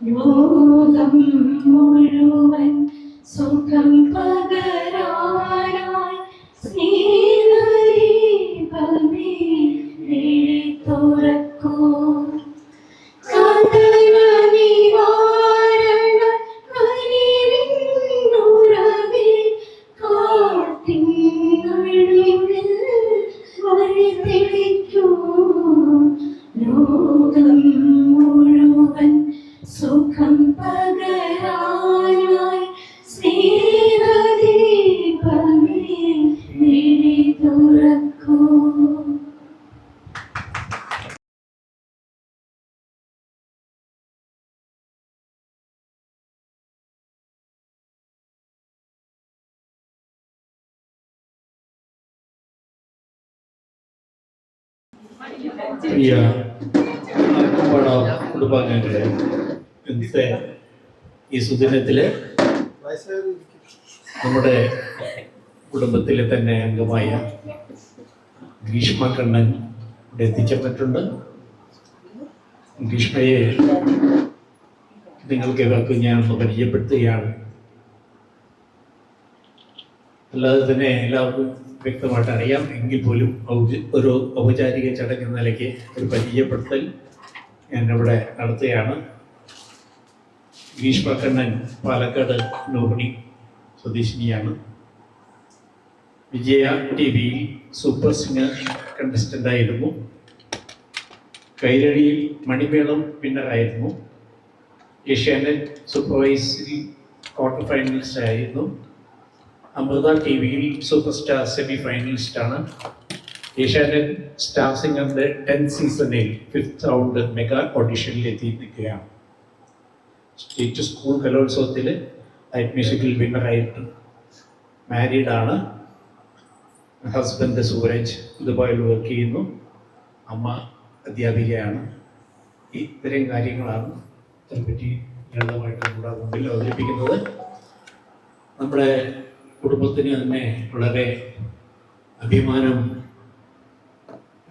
ലോകം മുഴുവൻ സുഖം പകരാനായി സ്നേഹദീപമേ മിഴി തുറക്കൂ. കഥന നിവാരണ കനിവിന്നുറവേ കാത്തിനുള്ളിൽ വഴി തെളിക്കൂ. ലോകം മുഴുവൻ സുഖം പകരാനായി സ്നേഹദീപമേ മിഴി തുറക്കൂ. പ്രിയ കുടുംബാംഗങ്ങളെ, ഇന്നത്തെ ഈ സുദിനത്തില് നമ്മുടെ കുടുംബത്തിലെ തന്നെ അംഗമായ ഗ്രീഷ്മ കണ്ണൻ ഇവിടെ എത്തിച്ചേർന്നിട്ടുണ്ട്. ഗ്രീഷ്മയെ നിങ്ങൾക്ക് ഇവർക്ക് ഞാനൊന്ന് പരിചയപ്പെടുത്തുകയാണ്. അല്ലാതെ തന്നെ എല്ലാവർക്കും വ്യക്തമായിട്ട് അറിയാം എങ്കിൽ പോലും ഒരു ഔപചാരിക ചടങ്ങ് എന്ന നിലയ്ക്ക് ഒരു പരിചയപ്പെടുത്തൽ ഞാനിവിടെ നടത്തുകയാണ്. ഗ്രീഷ്മ കണ്ണൻ പാലക്കാട് നോഹണി സ്വദേശിനിയാണ്. വിജയ TV സൂപ്പർ സിംഗർ കണ്ടസ്റ്റൻ്റായിരുന്നു. കൈരളിയിൽ മണിമേളം വിന്നറായിരുന്നു. ഏഷ്യാനെറ്റ് സൂപ്പർവൈസറി ക്വാർട്ടർ ഫൈനലിസ്റ്റ് ആയിരുന്നു. Amrita TV super star semi ഫൈനലിസ്റ്റാണ്. ഏഷ്യാനെറ്റ് സ്റ്റാർ സിംഗറിൻ്റെ 10th സീസണിൽ 5th റൗണ്ട് മെഗാ ഓഡിഷനിൽ എത്തി നിൽക്കുകയാണ്. സ്റ്റേറ്റ് സ്കൂൾ കലോത്സവത്തിൽ ലൈറ്റ് മ്യൂസിക്കിൽ വിന്നറായിട്ട് മാരീഡാണ്. ഹസ്ബൻഡ് സൂരജ് ദുബായിൽ വർക്ക് ചെയ്യുന്നു. അമ്മ അധ്യാപികയാണ്. ഇത്രയും കാര്യങ്ങളാണ് അതിനെപ്പറ്റി ലളിതമായിട്ട് നമ്മുടെ മുമ്പിൽ അവതരിപ്പിക്കുന്നത്. നമ്മുടെ കുടുംബത്തിന് തന്നെ വളരെ അഭിമാനം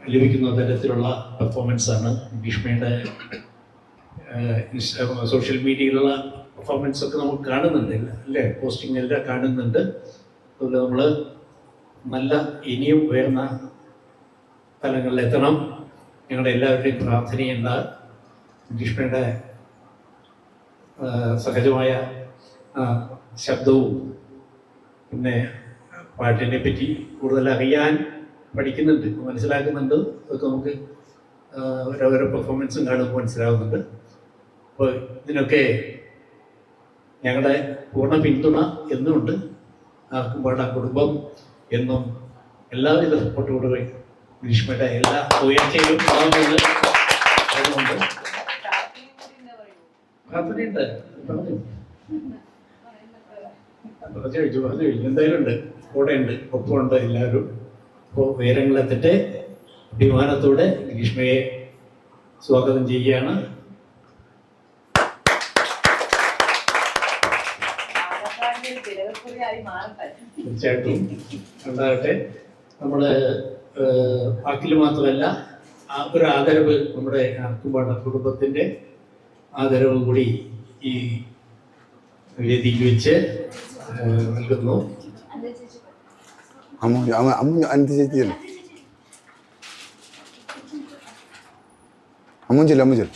ലഭിക്കുന്ന തരത്തിലുള്ള പെർഫോമൻസാണ് ഗ്രീഷ്മയുടെ സോഷ്യൽ മീഡിയയിലുള്ള പെർഫോമൻസ് ഒക്കെ നമുക്ക് കാണുന്നുണ്ട് അല്ലേ, പോസ്റ്റിംഗ് എല്ലാം കാണുന്നുണ്ട്. അതുപോലെ നമ്മൾ നല്ല ഇനിയും ഉയർന്ന തലങ്ങളിലെത്തണം. ഞങ്ങളുടെ എല്ലാവരുടെയും പ്രാർത്ഥനയുണ്ട്. ഗ്രീഷ്മയുടെ സഹജമായ ശബ്ദവും പിന്നെ പാട്ടിനെ പറ്റി കൂടുതൽ അറിയാൻ പഠിക്കുന്നുണ്ട്, മനസ്സിലാക്കുന്നുണ്ട്. അതൊക്കെ നമുക്ക് ഓരോരോ പെർഫോമൻസും കാണുമ്പോൾ മനസ്സിലാവുന്നുണ്ട്. അപ്പോൾ ഇതിനൊക്കെ ഞങ്ങളുടെ പൂർണ്ണ പിന്തുണ എന്നുമുണ്ട്. ആർക്കും പാടാ കുടുംബം എന്നും എല്ലാവിധ സപ്പോർട്ടോടുകൂടി ഗ്രീഷ്മയുടെ എല്ലാ ഉയർച്ചയിലും ഉണ്ടാകുന്നത്. അതുകൊണ്ട് പ്രാർത്ഥനയുണ്ട്, പറഞ്ഞു എന്തായാലും ഉണ്ട്, കൂടെ ഉണ്ട്, ഒപ്പമുണ്ട് എല്ലാവരും. അപ്പോൾ ഉയരങ്ങളെത്തിട്ട് അഭിമാനത്തോടെ ഗ്രീഷ്മയെ സ്വാഗതം ചെയ്യുകയാണ്. തീർച്ചയായിട്ടും ഉണ്ടാകട്ടെ. നമ്മൾ വാക്കിൽ മാത്രമല്ല ഒരു ആദരവ് നമ്മുടെ ആർക്കുംപാട കുടുംബത്തിൻ്റെ ആദരവ് കൂടി ഈ വേദിക്ക് വെച്ച് നൽകുന്നു. ചേച്ചിയല്ലേ അമ്മൂഞ്ചില്ല അമ്മൂഞ്ചില്ല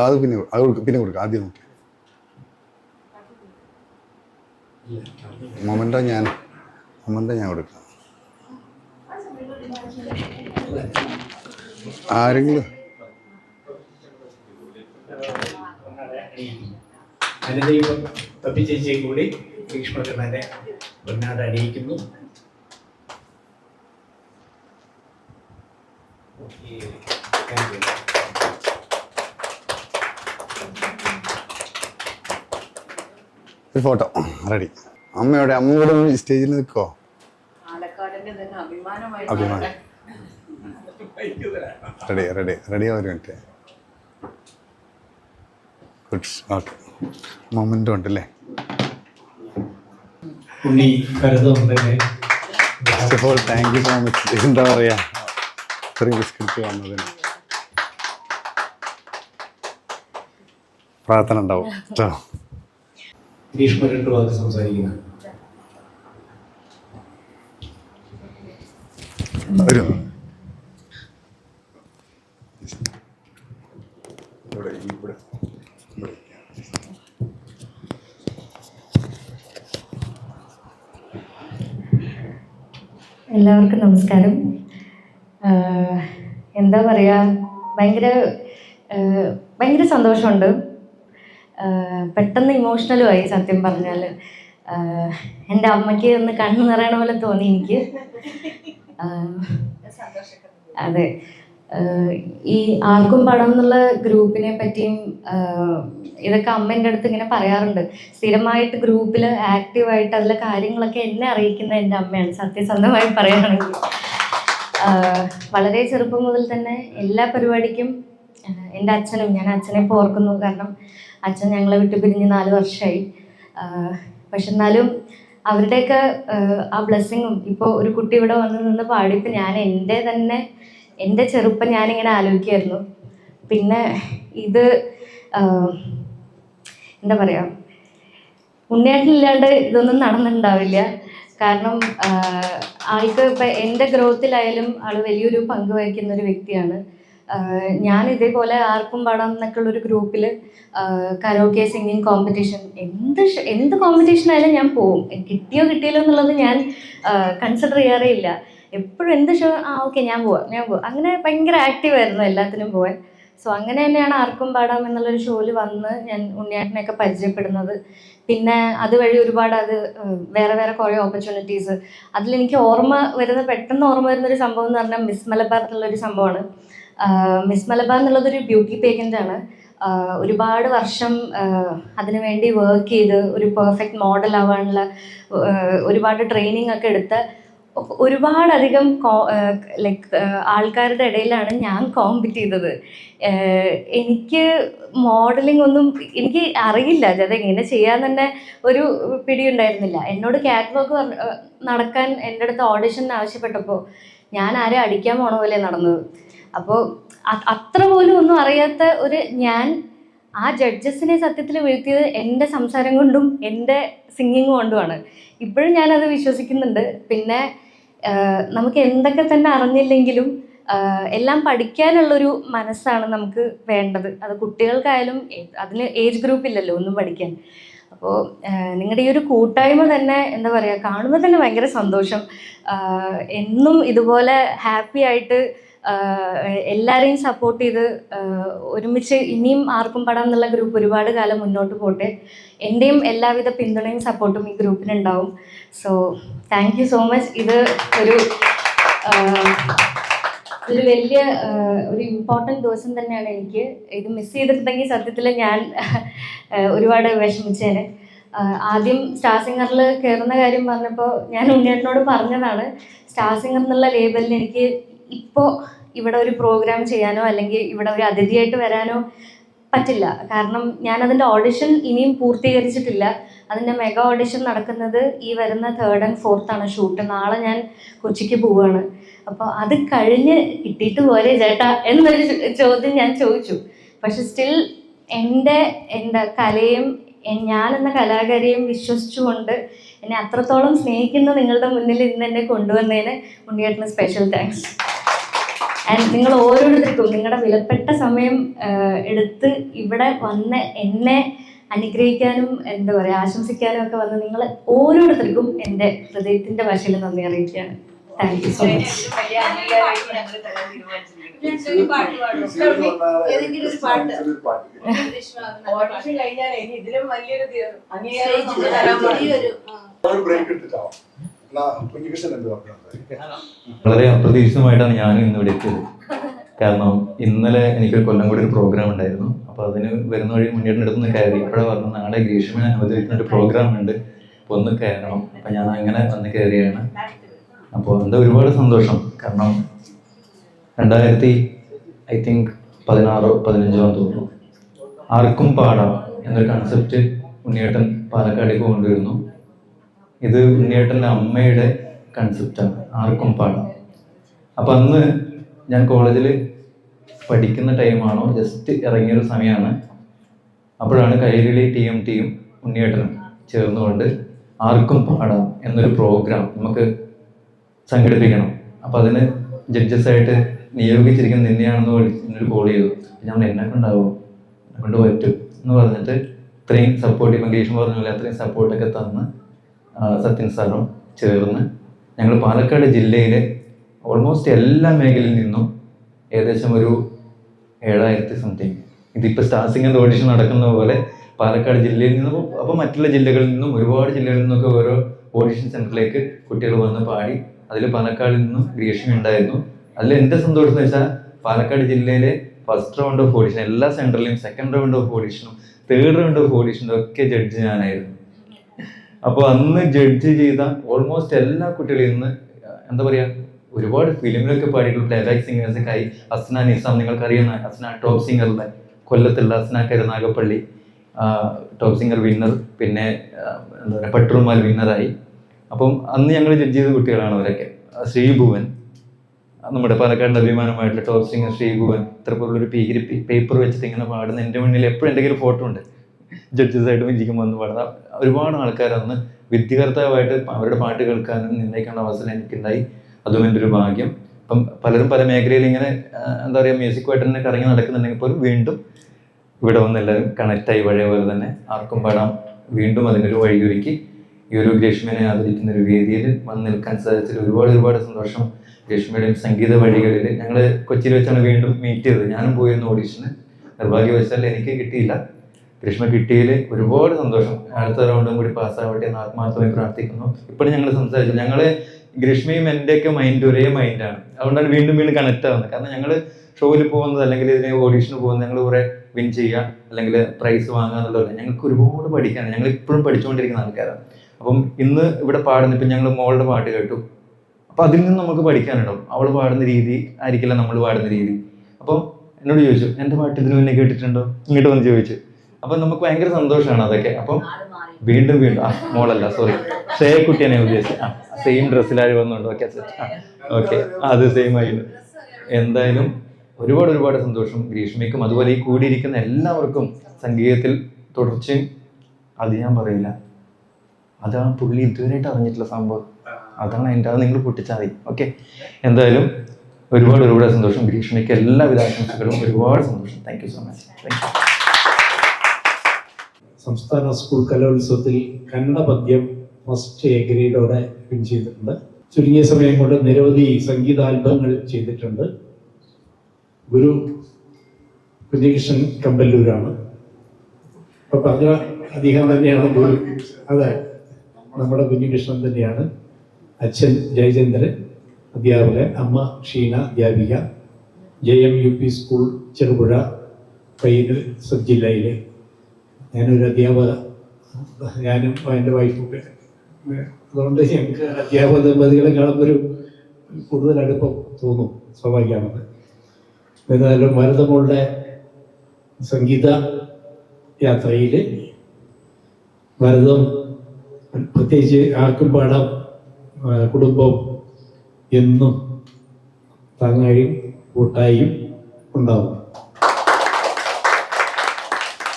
അത് പിന്നെ പിന്നെ കൊടുക്കാം. ആദ്യം നോക്കി മൊമെൻ്റോ ഞാൻ കൊടുക്കാം. ആരെങ്കിലും അനുദൈവം തപ്പിച്ചേച്ചിയെ കൂടി ഗ്രീഷ്മകണ്ണനെ പൊന്നാട് അണിയിക്കുന്നു. ഒരു ഫോട്ടോ റെഡി. അമ്മയോടെ അമ്മയോടെ സ്റ്റേജിൽ നിൽക്കോ? അഭിമാനം റെഡി ഒരു മിനിറ്റ്. ഗുഡ്. ഓക്കെ, മൊമെൻ്റ് ഉണ്ടല്ലേ. ഉണ്ണി കരുതുന്നുണ്ടല്ലേ. First of all thank you so much. എന്താ പറയുക, ഇത്രയും ബിസ്ക്കറ്റ് വന്നതിന് പ്രാർത്ഥന ഉണ്ടാവും കേട്ടോ. ഗ്രീഷ്മ 2 വാക്ക് സംസാരിക്കുന്ന ഒരു ഇവിടെ ഇവിടെ ഇവിടെ എല്ലാവർക്കും നമസ്കാരം. എന്താ പറയുക, ഭയങ്കര സന്തോഷമുണ്ട്. പെട്ടെന്ന് ഇമോഷണലുമായി സത്യം പറഞ്ഞാൽ. എൻ്റെ അമ്മയ്ക്ക് ഒന്ന് കണ്ണു നിറയണ പോലെ തോന്നി എനിക്ക്. അതെ, ഈ ആർക്കും പടം എന്നുള്ള ഗ്രൂപ്പിനെ പറ്റിയും ഇതൊക്കെ അമ്മേൻ്റെ അടുത്ത് ഇങ്ങനെ പറയാറുണ്ട്. സ്ഥിരമായിട്ട് ഗ്രൂപ്പിൽ ആക്റ്റീവായിട്ട് അതിലെ കാര്യങ്ങളൊക്കെ എന്നെ അറിയിക്കുന്ന എൻ്റെ അമ്മയാണ്, സത്യസന്ധമായി പറയുകയാണെങ്കിൽ. വളരെ ചെറുപ്പം മുതൽ തന്നെ എല്ലാ പരിപാടിക്കും എൻ്റെ അച്ഛനും, ഞാൻ അച്ഛനെ ഇപ്പോൾ ഓർക്കുന്നു, കാരണം അച്ഛൻ ഞങ്ങളെ വിട്ട് പിരിഞ്ഞ് 4 വർഷമായി. പക്ഷെ എന്നാലും അവരുടെയൊക്കെ ആ ബ്ലെസ്സിങ്ങും, ഇപ്പോൾ ഒരു കുട്ടി ഇവിടെ വന്ന് നിന്ന് പാടിയപ്പോൾ ഞാൻ എൻ്റെ ചെറുപ്പം ഞാനിങ്ങനെ ആലോചിക്കുമായിരുന്നു. പിന്നെ ഇത് എന്താ പറയുക, ഉണ്ണിയേട്ടനില്ലാണ്ട് ഇതൊന്നും നടന്നിട്ടുണ്ടാവില്ല. കാരണം ആൾക്ക് ഇപ്പം എൻ്റെ ഗ്രോത്തിലായാലും ആൾ വലിയൊരു പങ്ക് വഹിക്കുന്ന ഒരു വ്യക്തിയാണ്. ഞാൻ ഇതേപോലെ ആർക്കും പാടാം എന്നൊക്കെയുള്ളൊരു ഗ്രൂപ്പിൽ കരോക്കെ സിംഗിങ് കോമ്പറ്റീഷൻ, എന്ത് കോമ്പറ്റീഷൻ ആയാലും ഞാൻ പോവും. കിട്ടിയോ കിട്ടിയല്ലോ എന്നുള്ളത് ഞാൻ കൺസിഡർ ചെയ്യാറേ ഇല്ല. എപ്പോഴും എന്ത് ഷോ ഓക്കെ ഞാൻ പോവാം അങ്ങനെ ഭയങ്കര ആക്റ്റീവായിരുന്നു എല്ലാത്തിനും പോവാൻ. സോ അങ്ങനെ തന്നെയാണ് ആർക്കും പാടാം എന്നുള്ളൊരു ഷോയിൽ വന്ന് ഞാൻ ഉണ്ണിയേട്ടനെയൊക്കെ പരിചയപ്പെടുന്നത്. പിന്നെ അതുവഴി ഒരുപാട് വേറെ കുറേ ഓപ്പർച്യൂണിറ്റീസ്. അതിലെനിക്ക് പെട്ടെന്ന് ഓർമ്മ വരുന്നൊരു സംഭവം എന്ന് പറഞ്ഞാൽ മിസ് മലബാർ എന്നുള്ളൊരു സംഭവമാണ്. മിസ് മലബാർ എന്നുള്ളതൊരു ബ്യൂട്ടി പേജൻ്റാണ്. ഒരുപാട് വർഷം അതിനു വേണ്ടി വർക്ക് ചെയ്ത് ഒരു പെർഫെക്റ്റ് മോഡൽ ആവാനുള്ള ഒരുപാട് ട്രെയിനിങ് ഒക്കെ എടുത്ത് ഒരുപാടധികം ആൾക്കാരുടെ ഇടയിലാണ് ഞാൻ കോമ്പീറ്റ് ചെയ്തത്. എനിക്ക് മോഡലിംഗ് ഒന്നും എനിക്ക് അറിയില്ല, അതെങ്ങനെ ചെയ്യാൻ തന്നെ ഒരു പിടിയുണ്ടായിരുന്നില്ല. എന്നോട് ക്യാറ്റ് വാക്ക് നടക്കാൻ എൻ്റെ അടുത്ത് ഓഡിഷൻ ആവശ്യപ്പെട്ടപ്പോൾ ഞാൻ ആരെ അടിക്കാൻ പോണ പോലെ നടന്നത്. അപ്പോൾ അത്ര പോലും ഒന്നും അറിയാത്ത ഞാൻ ആ ജഡ്ജസിനെ സത്യത്തിൽ വീഴ്ത്തിയത് എൻ്റെ സംസാരം കൊണ്ടും എൻ്റെ സിംഗിങ് കൊണ്ടുമാണ്. ഇപ്പോഴും ഞാനത് വിശ്വസിക്കുന്നുണ്ട്. പിന്നെ നമുക്ക് എന്തൊക്കെ തന്നെ അറിഞ്ഞില്ലെങ്കിലും എല്ലാം പഠിക്കാനുള്ളൊരു മനസ്സാണ് നമുക്ക് വേണ്ടത്. അത് കുട്ടികൾക്കായാലും അതിന് ഏജ് ഗ്രൂപ്പില്ലല്ലോ ഒന്നും പഠിക്കാൻ. അപ്പോൾ നിങ്ങളുടെ ഈ ഒരു കൂട്ടായ്മ തന്നെ എന്താ പറയുക, കാണുമ്പോൾ തന്നെ ഭയങ്കര സന്തോഷം. എന്നും ഇതുപോലെ ഹാപ്പി ആയിട്ട് എല്ലാവരെയും സപ്പോർട്ട് ചെയ്ത് ഒരുമിച്ച് ഇനിയും ആർക്കും പടം എന്നുള്ള ഗ്രൂപ്പ് ഒരുപാട് കാലം മുന്നോട്ട് പോട്ടെ. എൻ്റെയും എല്ലാവിധ പിന്തുണയും സപ്പോർട്ടും ഈ ഗ്രൂപ്പിനുണ്ടാവും. So thank you so much. ഇത് ഒരു വലിയ ഒരു ഇമ്പോർട്ടൻറ്റ് ദിവസം തന്നെയാണ് എനിക്ക്. ഇത് മിസ് ചെയ്തിട്ടുണ്ടെങ്കിൽ സത്യത്തിൽ ഞാൻ ഒരുപാട് വിഷമിച്ചേനെ. ആദ്യം സ്റ്റാർ സിംഗറിൽ കയറുന്ന കാര്യം പറഞ്ഞപ്പോൾ ഞാൻ ഉണ്ണിയേട്ടനോട് പറഞ്ഞതാണ്, സ്റ്റാർ സിംഗർ എന്നുള്ള ലേബലിൽ എനിക്ക് ഇപ്പോൾ ഇവിടെ ഒരു പ്രോഗ്രാം ചെയ്യാനോ അല്ലെങ്കിൽ ഇവിടെ ഒരു അതിഥിയായിട്ട് വരാനോ പറ്റില്ല. കാരണം ഞാനതിൻ്റെ ഓഡിഷൻ ഇനിയും പൂർത്തീകരിച്ചിട്ടില്ല. അതിൻ്റെ മെഗാ ഓഡിഷൻ നടക്കുന്നത് ഈ വരുന്ന 3rd and 4th ഷൂട്ട്. നാളെ ഞാൻ കൊച്ചിക്ക് പോവുകയാണ്. അപ്പോൾ അത് കഴിഞ്ഞ് കിട്ടിയിട്ട് പോരെ ചേട്ടാ എന്നൊരു ചോദ്യം ഞാൻ ചോദിച്ചു. പക്ഷെ സ്റ്റിൽ എൻ്റെ കലയും ഞാനെന്ന കലാകാരിയും വിശ്വസിച്ചുകൊണ്ട് എന്നെ അത്രത്തോളം സ്നേഹിക്കുന്ന നിങ്ങളുടെ മുന്നിൽ ഇന്ന് എന്നെ കൊണ്ടുവന്നതിന് ഉണ്ണിയേട്ടന് സ്പെഷ്യൽ താങ്ക്സ്. ആൻഡ് നിങ്ങൾ ഓരോരുത്തർക്കും നിങ്ങളുടെ വിലപ്പെട്ട സമയം എടുത്ത് ഇവിടെ വന്ന് എന്നെ അനുഗ്രഹിക്കാനും എന്താ പറയുക ആശംസിക്കാനും ഒക്കെ വന്ന് നിങ്ങൾ ഓരോരുത്തർക്കും എൻ്റെ ഹൃദയത്തിൻ്റെ ഭാഷയിൽ നന്ദി അറിയിക്കുകയാണ്. Thank you so much. വളരെ അപ്രതീക്ഷിതമായിട്ടാണ് ഞാനും ഇന്ന് ഇവിടെ എത്തിയത്. കാരണം ഇന്നലെ എനിക്കൊരു കൊല്ലം കൂടി ഒരു പ്രോഗ്രാം ഉണ്ടായിരുന്നു. അപ്പോൾ അതിന് വരുന്ന വഴി മുന്നേറ്റം എടുത്തുനിന്ന് കയറി ഇപ്പോഴാണ് പറഞ്ഞു നാളെ ഗ്രീഷ്മയെ അവതരിക്കുന്ന ഒരു പ്രോഗ്രാം ഉണ്ട്, അപ്പോൾ ഒന്ന് കയറണം. അപ്പം ഞാൻ അങ്ങനെ വന്ന് കയറിയാണ്. അപ്പോൾ എന്താ ഒരുപാട് സന്തോഷം. കാരണം 2015 തോന്നുന്നു ആർക്കും പാടാം എന്നൊരു കൺസെപ്റ്റ് ഉണ്ണിയേട്ടൻ പാലക്കാടേക്ക് കൊണ്ടുവരുന്നു. ഇത് ഉണ്ണിയേട്ടൻ്റെ അമ്മയുടെ കൺസെപ്റ്റാണ്, ആർക്കും പാടാം. അപ്പം അന്ന് ഞാൻ കോളേജിൽ പഠിക്കുന്ന ടൈമാണോ ജസ്റ്റ് ഇറങ്ങിയൊരു സമയമാണ്. അപ്പോഴാണ് കൈരളി TMTയും ഉണ്ണിയേട്ടനും ചേർന്നുകൊണ്ട് ആർക്കും പാടാം എന്നൊരു പ്രോഗ്രാം നമുക്ക് സംഘടിപ്പിക്കണം. അപ്പോൾ അതിന് ജഡ്ജസായിട്ട് നിയോഗിച്ചിരിക്കുന്ന നിന്നെയാണെന്ന് എന്നൊരു കോൾ ചെയ്തു. ഞാൻ എന്നെ കൊണ്ടാവും, എന്നെ കൊണ്ട് പറ്റും എന്ന് പറഞ്ഞിട്ട് ഇത്രയും സപ്പോർട്ട്, ഇപ്പം ഗ്രീഷ്മ പറഞ്ഞ പോലെ അത്രയും സപ്പോർട്ടൊക്കെ തന്ന് സത്യൻ സാറും ചേർന്ന് ഞങ്ങൾ പാലക്കാട് ജില്ലയിലെ ഓൾമോസ്റ്റ് എല്ലാ മേഖലയിൽ നിന്നും ഏകദേശം ഒരു 7,000 സംതിങ്, ഇതിപ്പോൾ സ്റ്റാർ സിംഗറിൻ്റെ ഓഡിഷൻ നടക്കുന്ന പോലെ പാലക്കാട് ജില്ലയിൽ നിന്നും, അപ്പോൾ മറ്റുള്ള ജില്ലകളിൽ നിന്നും ഒരുപാട് ജില്ലകളിൽ നിന്നൊക്കെ ഓരോ ഓഡിഷൻ സെൻറ്ററിലേക്ക് കുട്ടികൾ വന്ന് പാടി. അതിൽ പാലക്കാടിൽ നിന്നും ഗ്രീഷ്മ ഉണ്ടായിരുന്നു. അതിൽ എൻ്റെ സന്തോഷം എന്ന് വെച്ചാൽ പാലക്കാട് ജില്ലയിലെ ഫസ്റ്റ് റൗണ്ട് ഓഫ് ഓഡിഷൻ എല്ലാ സെൻറ്ററിലും, സെക്കൻഡ് റൗണ്ട് ഓഫ് ഓഡിഷനും തേർഡ് റൗണ്ട് ഓഫ് ഓഡിഷനും ഒക്കെ ജഡ്ജ് ഞാനായിരുന്നു. അപ്പോൾ അന്ന് ജഡ്ജ് ചെയ്ത ഓൾമോസ്റ്റ് എല്ലാ കുട്ടികളിൽ നിന്ന് എന്താ പറയുക, ഒരുപാട് ഫിലിമിലൊക്കെ പാടിയിട്ടുള്ള പ്ലേബാക്ക് സിംഗേഴ്സൊക്കെ ആയി. അസ്ന നിസാം, നിങ്ങൾക്കറിയുന്ന അസ്ന ടോപ്പ് സിംഗറിലെ കൊല്ലത്തുള്ള Asna Karunagappally top singer winner, പിന്നെ എന്താ പറയുക പട്ടുറുമാൽ വിന്നറായി. അപ്പം അന്ന് ഞങ്ങൾ ജഡ്ജ് ചെയ്ത കുട്ടികളാണ് അവരൊക്കെ. ശ്രീഭുവൻ, നമ്മുടെ പാലക്കാടിൻ്റെ അഭിമാനമായിട്ടുള്ള ടോപ്പ് സിംഗർ ശ്രീഭുവൻ, ഇത്തരത്തിലുള്ളൊരു പേപ്പർ വെച്ചിട്ട് ഇങ്ങനെ പാടുന്ന എൻ്റെ മുന്നിൽ എപ്പോഴും എൻ്റെ കയ്യിൽ ഫോട്ടോ ഉണ്ട്. ജഡ്ജസായിട്ട് ഇരിക്കുമ്പോൾ വന്ന് പാടുന്ന ഒരുപാട് ആൾക്കാർ അന്ന് വിദ്യാർത്ഥിയായിട്ട് അവരുടെ പാട്ട് കേൾക്കാനും നിർണ്ണയിക്കേണ്ട അവസരം എനിക്കുണ്ടായി. അതും എൻ്റെ ഒരു ഭാഗ്യം. അപ്പം പലരും പല മേഖലയിൽ ഇങ്ങനെ എന്താ പറയുക മ്യൂസിക്കുമായിട്ട് തന്നെ കറങ്ങി നടക്കുന്നുണ്ടെങ്കിൽ പോലും വീണ്ടും ഇവിടെ വന്ന് എല്ലാവരും കണക്റ്റായി പഴയ പോലെ തന്നെ ആർക്കും പാടാം വീണ്ടും അതിനൊരു വഴിയൊരുക്കി ഈ ഒരു ഗ്രീഷ്മനെ ആദരിക്കുന്ന ഒരു വേദിയിൽ വന്ന് നിൽക്കാൻ സാധിച്ചതിൽ ഒരുപാട് സന്തോഷം. ഗ്രീഷ്മയുടെയും സംഗീത വഴികളിൽ ഞങ്ങൾ കൊച്ചിയിൽ വെച്ചാണ് വീണ്ടും മീറ്റ് ചെയ്തത്. ഞാനും പോയിരുന്നു ഓഡീഷന്. നിർഭാഗ്യവശാൽ എനിക്ക് കിട്ടിയില്ല, ഗ്രീഷ്മ കിട്ടിയതിൽ ഒരുപാട് സന്തോഷം. അടുത്ത റൗണ്ടും കൂടി പാസ്സാവട്ടെ എന്ന് ആത്മാർത്ഥമായി പ്രാർത്ഥിക്കുന്നു. ഇപ്പോഴും ഞങ്ങൾ സംസാരിച്ചു, ഞങ്ങൾ ഗ്രീഷ്മയും എൻ്റെയൊക്കെ മൈൻഡ് ഒരേ മൈൻഡാണ്. അതുകൊണ്ടാണ് വീണ്ടും കണക്ട് ആവുന്നത്. കാരണം ഞങ്ങൾ ഷോയിൽ പോകുന്നത് അല്ലെങ്കിൽ ഇതിന് ഓഡീഷന് പോകുന്നത് ഞങ്ങൾ കുറേ വിൻ ചെയ്യുക അല്ലെങ്കിൽ പ്രൈസ് വാങ്ങുക എന്നുള്ളതല്ല, ഞങ്ങൾക്ക് ഒരുപാട് പഠിക്കാനാണ്. ഞങ്ങൾ ഇപ്പോഴും പഠിച്ചുകൊണ്ടിരിക്കുന്ന ആൾക്കാരാണ്. അപ്പം ഇന്ന് ഇവിടെ പാടുന്ന, ഇപ്പം ഞങ്ങൾ മോളുടെ പാട്ട് കേട്ടു, അപ്പം അതിൽ നിന്ന് നമുക്ക് പഠിക്കാനുണ്ടാവും. അവൾ പാടുന്ന രീതി ആയിരിക്കില്ല നമ്മൾ പാടുന്ന രീതി. അപ്പം എന്നോട് ചോദിച്ചു, എൻ്റെ പാട്ട് ഇതിന് മുന്നേ കേട്ടിട്ടുണ്ടോ, ഇങ്ങോട്ട് വന്ന് ചോദിച്ചു. അപ്പം നമുക്ക് ഭയങ്കര സന്തോഷമാണ് അതൊക്കെ. അപ്പം വീണ്ടും മോളല്ല, സോറി, ശ്രേയക്കുട്ടിയാണ് ഉദ്ദേശിച്ചത്. സെയിം ഡ്രസ്സിലാര് വന്നുണ്ടോ? ഓക്കെ അത് സെയിം ആയിരുന്നു. എന്തായാലും ഒരുപാട് സന്തോഷം ഗ്രീഷ്മയ്ക്കും അതുപോലെ ഈ കൂടിയിരിക്കുന്ന എല്ലാവർക്കും. സംഗീതത്തിൽ തുടർച്ചയും അത് ഞാൻ പറയില്ല, അതാണ് പുള്ളി ഇതുവരെയായിട്ട് അറിഞ്ഞിട്ടുള്ള സംഭവം. അതാണ് അതിൻ്റെ, അത് നിങ്ങൾ പൊട്ടിച്ചാൽ മതി. ഓക്കെ, എന്തായാലും ഒരുപാട് സന്തോഷം. ഗ്രീഷ്മയ്ക്ക് എല്ലാവിധ ആശംസകളും. ഒരുപാട് സന്തോഷം. Thank you so much. Thank you. സംസ്ഥാന സ്കൂൾ കലോത്സവത്തിൽ കന്നഡ പദ്യം ഫസ്റ്റ് എ ഗ്രേഡോടെ വിൻ ചെയ്തിട്ടുണ്ട്. ചുരുങ്ങിയ സമയം കൊണ്ട് നിരവധി സംഗീത ആൽബങ്ങൾ ചെയ്തിട്ടുണ്ട്. ഗുരു കുഞ്ഞികൃഷ്ണൻ കമ്പല്ലൂരാണ്. അപ്പോൾ പറഞ്ഞ അദ്ദേഹം തന്നെയാണ് ഗുരു. അതെ, നമ്മുടെ കുഞ്ഞികൃഷ്ണൻ തന്നെയാണ്. അച്ഛൻ ജയചന്ദ്രൻ അധ്യാപകൻ, അമ്മ ഷീന അധ്യാപിക, JMUP school Cherupuzha Payyanur sub ജില്ലയിലെ. ഞാനൊരു അധ്യാപക, ഞാനും എൻ്റെ വൈഫൊക്കെ. അതുകൊണ്ട് ഞങ്ങൾക്ക് അധ്യാപക ദമ്പതികളെ കാണുമ്പോൾ കൂടുതൽ അടുപ്പം തോന്നും, സ്വാഭാവികമാണ്. എന്നാലും ഭരതമോളുടെ സംഗീത യാത്രയിൽ ഭരതം പ്രത്യേകിച്ച് ആർക്കും പാടാം കുടുംബം എന്നും താങ്ങായും കൂട്ടായും ഉണ്ടാവും.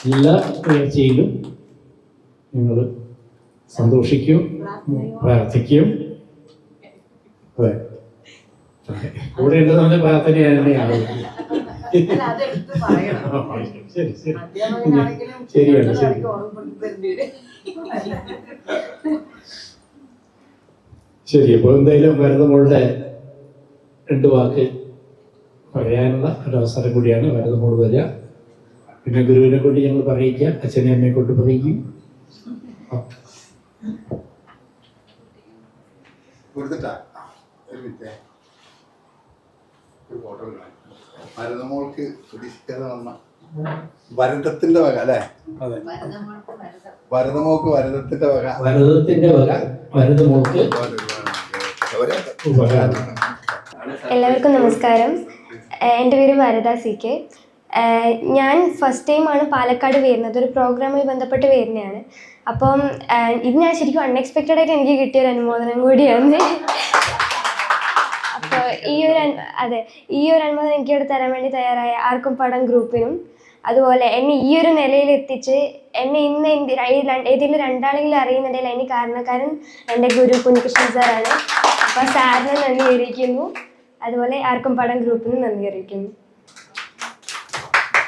എല്ലാ ഉയർച്ചയിലും നിങ്ങൾ സന്തോഷിക്കും, പ്രാർത്ഥിക്കും. അതെ, കൂടെ ഉണ്ടെന്ന് പ്രാർത്ഥന തന്നെയാണ്. ശരി ശരിയാണ്. ശരി, അപ്പോൾ എന്തായാലും ഭരതമോളുടെ 2 വാക്ക് പറയാനുള്ള ഒരവസരം കൂടിയാണ്. ഭരതമോൾ വരിക, പിന്നെ ഗുരുവിനെ കൊണ്ട് ഞങ്ങൾ പറയിക്കാം, അച്ഛനെ അമ്മയെ കൊണ്ട് പറയിക്കും. ഭരതമോൾക്ക് പ്രതീക്ഷിക്കാതെ വന്ന ഭരതത്തിന്റെ വക അല്ലേ? അതെ, ഭരതമോൾക്ക് ഭരതത്തിന്റെ വക, ഭരതമോൾക്ക്. എല്ലാവർക്കും നമസ്കാരം. എൻ്റെ പേര് വരദ CK. ഞാൻ ഫസ്റ്റ് ടൈമാണ് പാലക്കാട് വരുന്നത്, ഒരു പ്രോഗ്രാമുമായി ബന്ധപ്പെട്ട് വരുന്നതാണ്. അപ്പം ഇത് ഞാൻ ശരിക്കും അൺഎക്സ്പെക്റ്റഡ് ആയിട്ട് എനിക്ക് കിട്ടിയൊരു അനുമോദനം കൂടിയാണ്. അപ്പോൾ ഈ ഒരു അനുഭവം എനിക്കിവിടെ തരാൻ വേണ്ടി തയ്യാറായ ആർക്കും പടം ഗ്രൂപ്പിനും, അതുപോലെ എന്നെ ഈ ഒരു നിലയിൽ എത്തിച്ച് എന്നെ ഇന്ന് ഏതെങ്കിലും രണ്ടാളെങ്കിലും അറിയുന്നുണ്ടെങ്കിൽ അതിന് കാരണക്കാരൻ എൻ്റെ ഗുരു കുഞ്ഞികൃഷ്ണൻ സാറാണ്. അപ്പോൾ സാറിന് നന്ദി അറിയിക്കുന്നു, അതുപോലെ ആർക്കും പടം ഗ്രൂപ്പിനും നന്ദി അറിയിക്കുന്നു.